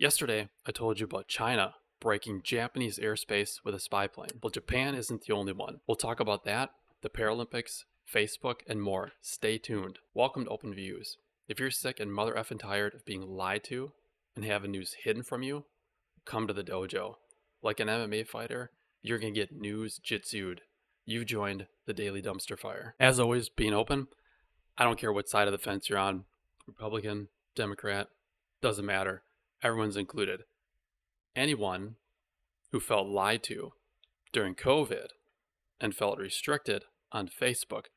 Yesterday, I told you about China breaking Japanese airspace with a spy plane. Well, Japan isn't the only one. We'll talk about that, the Paralympics, Facebook, and more. Stay tuned. Welcome to Open Views. If you're sick and mother effing tired of being lied to and having news hidden from you, come to the dojo. Like an MMA fighter, you're gonna get news jitsued. You've joined the Daily Dumpster Fire. As always, being open, I don't care what side of the fence you're on, Republican, Democrat, doesn't matter. Everyone's included. Anyone who felt lied to during COVID and felt restricted on Facebook,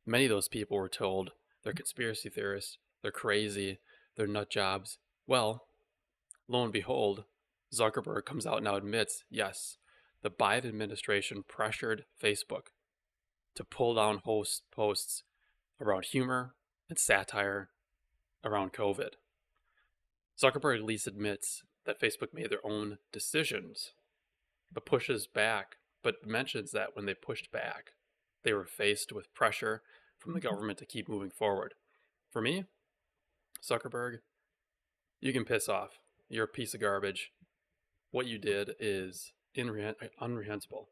many of those people were told they're conspiracy theorists, they're crazy, they're nut jobs. Well, lo and behold, Zuckerberg comes out and now admits, yes, the Biden administration pressured Facebook to pull down posts around humor and satire around COVID. Zuckerberg at least admits that Facebook made their own decisions, but mentions that when they pushed back, they were faced with pressure from the government to keep moving forward. For me, Zuckerberg, you can piss off. You're a piece of garbage. What you did is unreprehensible.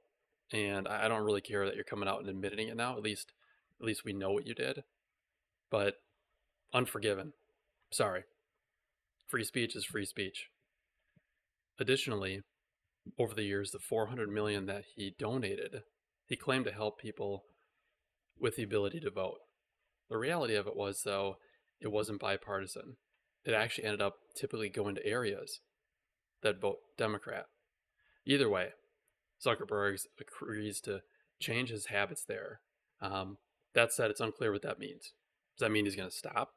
And I don't really care that you're coming out and admitting it now. At least we know what you did. But unforgiven. Sorry. Free speech is free speech. Additionally, over the years, the $400 million that he donated, he claimed to help people with the ability to vote. The reality of it was, though, it wasn't bipartisan. It actually ended up typically going to areas that vote Democrat. Either way, Zuckerberg agrees to change his habits there. That said, it's unclear what that means. Does that mean he's going to stop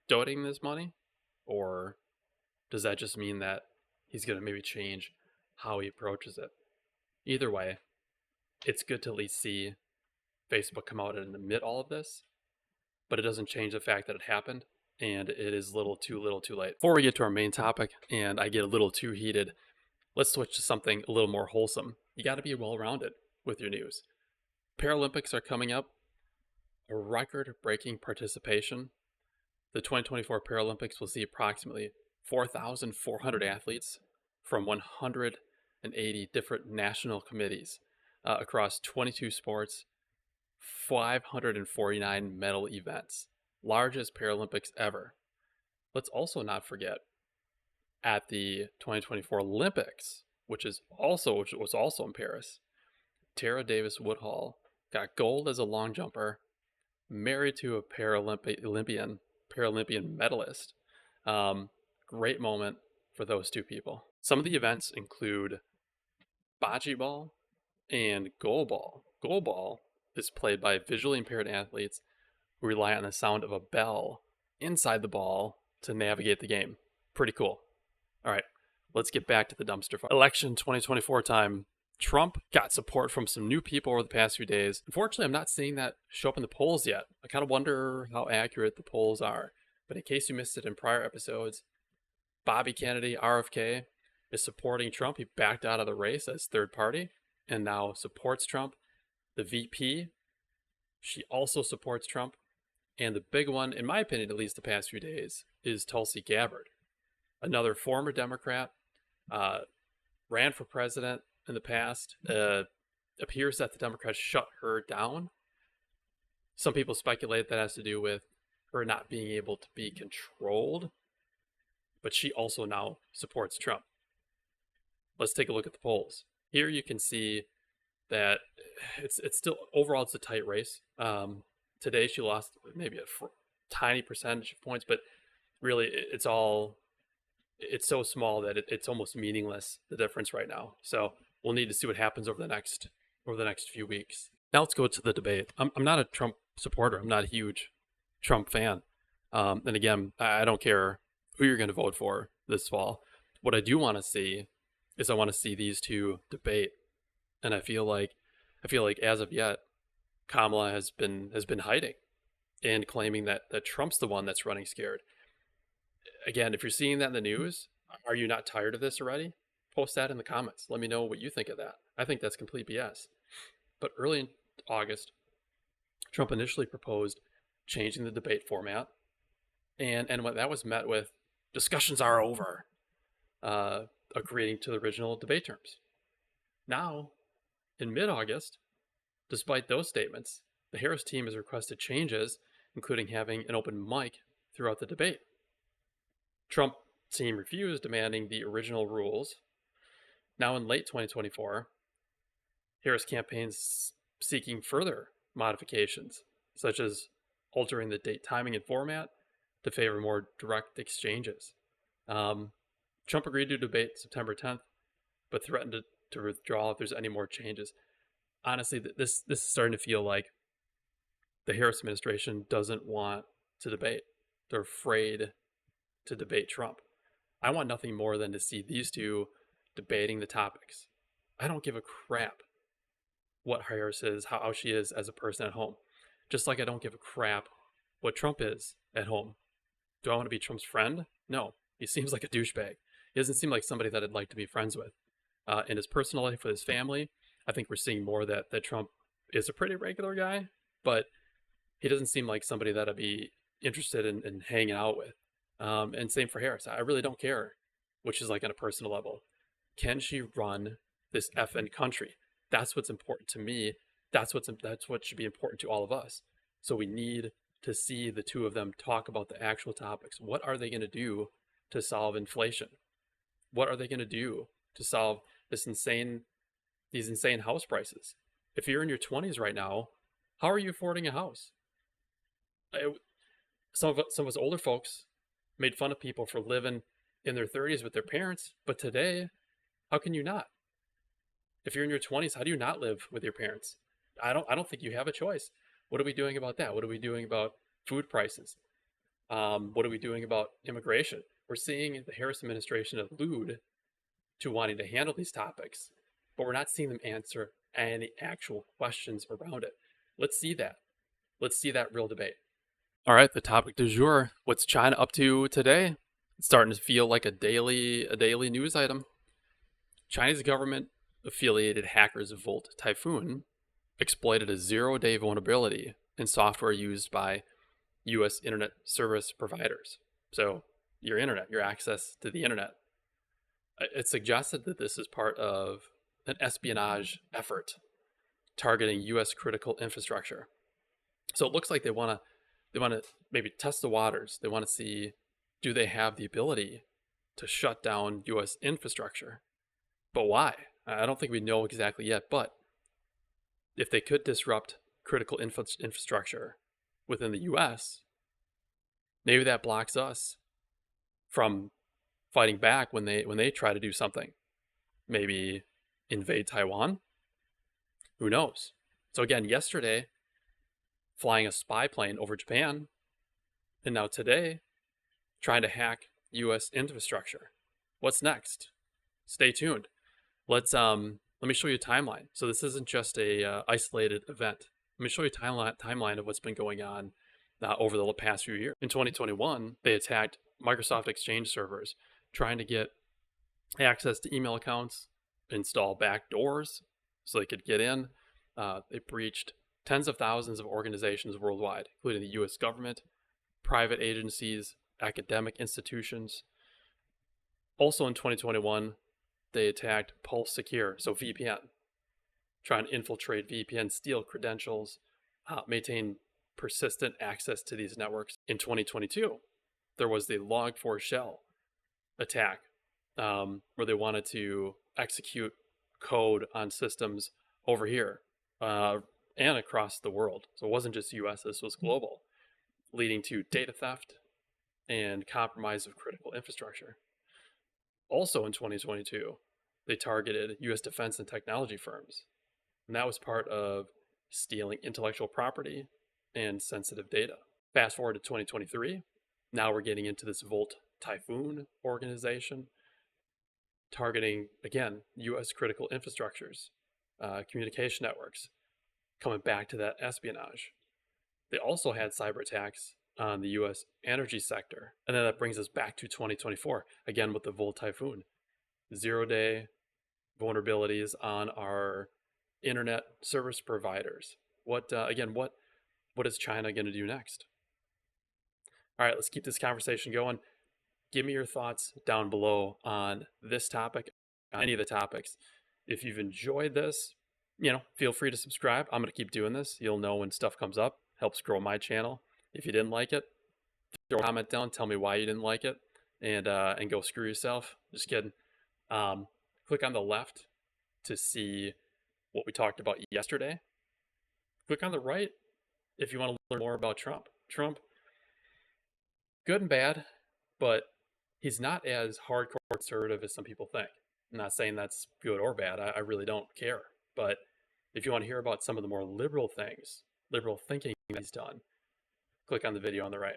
donating this money? Or does that just mean that he's going to maybe change how he approaches it? Either way, it's good to at least see Facebook come out and admit all of this, but it doesn't change the fact that it happened, and it is little too late. Before we get to our main topic, and I get a little too heated, let's switch to something a little more wholesome. You got to be well-rounded with your news. Paralympics are coming up, a record-breaking participation. The 2024 Paralympics will see approximately 4,400 athletes from 180 different national committees across 22 sports, 549 medal events, largest Paralympics ever. Let's also not forget, at the 2024 Olympics, which was also in Paris, Tara Davis Woodhull got gold as a long jumper, married to a Paralympian medalist. Great moment for those two people. Some of the events include bocce ball and goal ball. Goal ball is played by visually impaired athletes who rely on the sound of a bell inside the ball to navigate the game. Pretty cool. All right, let's get back to the dumpster fire. Election 2024 time. Trump got support from some new people over the past few days. Unfortunately, I'm not seeing that show up in the polls yet. I kind of wonder how accurate the polls are. But in case you missed it in prior episodes, Bobby Kennedy, RFK, is supporting Trump. He backed out of the race as third party and now supports Trump. The VP, she also supports Trump. And the big one, in my opinion, at least the past few days, is Tulsi Gabbard, another former Democrat, ran for president in the past. Appears that the Democrats shut her down. Some people speculate that has to do with her not being able to be controlled, but she also now supports Trump. Let's take a look at the polls. Here you can see that it's still, overall it's a tight race. Today she lost maybe a tiny percentage of points, but really it's so small that it's almost meaningless, the difference right now. So we'll need to see what happens over the next few weeks. Now let's go to the debate. I'm not a Trump supporter. I'm not a huge Trump fan. And again, I don't care who you're going to vote for this fall. What I do want to see is I want to see these two debate. And I feel like as of yet, Kamala has been hiding and claiming that Trump's the one that's running scared. Again, if you're seeing that in the news, are you not tired of this already? Post that in the comments. Let me know what you think of that. I think that's complete BS. But early in August, Trump initially proposed changing the debate format. And when that was met with, discussions are over. uh, agreeing to the original debate terms. Now, in mid-August, despite those statements, the Harris team has requested changes, including having an open mic throughout the debate. Trump team refused, demanding the original rules. Now in late 2024, Harris campaigns seeking further modifications, such as altering the date timing and format to favor more direct exchanges. Trump agreed to debate September 10th, but threatened to withdraw if there's any more changes. Honestly, this is starting to feel like the Harris administration doesn't want to debate. They're afraid to debate Trump. I want nothing more than to see these two debating the topics. I don't give a crap what Harris is, how she is as a person at home. Just like I don't give a crap what Trump is at home. Do I want to be Trump's friend? No. He seems like a douchebag. He doesn't seem like somebody that I'd like to be friends with. In his personal life with his family, I think we're seeing more that Trump is a pretty regular guy, but he doesn't seem like somebody that I'd be interested in hanging out with. And same for Harris. I really don't care what she's like on a personal level. Can she run this effing country? That's what's important to me. That's what should be important to all of us. So we need to see the two of them talk about the actual topics. What are they going to do to solve inflation? What are they going to do to solve these insane house prices? If you're in your 20s right now, how are you affording a house? Some of us older folks made fun of people for living in their 30s with their parents, but today, how can you not? If you're in your 20s, how do you not live with your parents? I don't think you have a choice. What are we doing about that? What are we doing about food prices? What are we doing about immigration? We're seeing the Harris administration allude to wanting to handle these topics, but we're not seeing them answer any actual questions around it. Let's see that. Let's see that real debate. All right, the topic du jour. What's China up to today? It's starting to feel like a daily news item. Chinese government affiliated hackers Volt Typhoon exploited a 0-day vulnerability in software used by US internet service providers. So your internet, your access to the internet. It suggested that this is part of an espionage effort targeting US critical infrastructure. So it looks like they want to maybe test the waters. They want to see, do they have the ability to shut down US infrastructure? But why? I don't think we know exactly yet, but if they could disrupt critical infrastructure within the US, maybe that blocks us from fighting back when they try to do something. Maybe invade Taiwan? Who knows? So again, yesterday, flying a spy plane over Japan, and now today, trying to hack US infrastructure. What's next? Stay tuned. Let me show you a timeline. So this isn't just a isolated event. Let me show you a timeline of what's been going on over the past few years. In 2021, they attacked Microsoft Exchange servers, trying to get access to email accounts, install backdoors so they could get in. They breached tens of thousands of organizations worldwide, including the US government, private agencies, academic institutions. Also in 2021, they attacked Pulse Secure, so VPN, trying to infiltrate VPN, steal credentials, maintain persistent access to these networks. In 2022, there was the Log4Shell attack, where they wanted to execute code on systems over here and across the world. So it wasn't just US, this was global, leading to data theft and compromise of critical infrastructure. Also in 2022, they targeted US defense and technology firms, and that was part of stealing intellectual property and sensitive data. Fast forward to 2023, now we're getting into this Volt Typhoon organization, targeting, again, US critical infrastructures, communication networks, coming back to that espionage. They also had cyber attacks on the US energy sector. And then that brings us back to 2024, again with the Volt Typhoon. 0-day vulnerabilities on our internet service providers. What is China going to do next? All right, let's keep this conversation going. Give me your thoughts down below on this topic, on any of the topics. If you've enjoyed this, feel free to subscribe. I'm going to keep doing this. You'll know when stuff comes up. Helps grow my channel. If you didn't like it, throw a comment down. Tell me why you didn't like it, and go screw yourself. Just kidding. Click on the left to see what we talked about yesterday. Click on the right if you want to learn more about Trump. Trump, good and bad, but he's not as hardcore conservative as some people think. I'm not saying that's good or bad. I really don't care. But if you want to hear about some of the more liberal things, liberal thinking that he's done, click on the video on the right.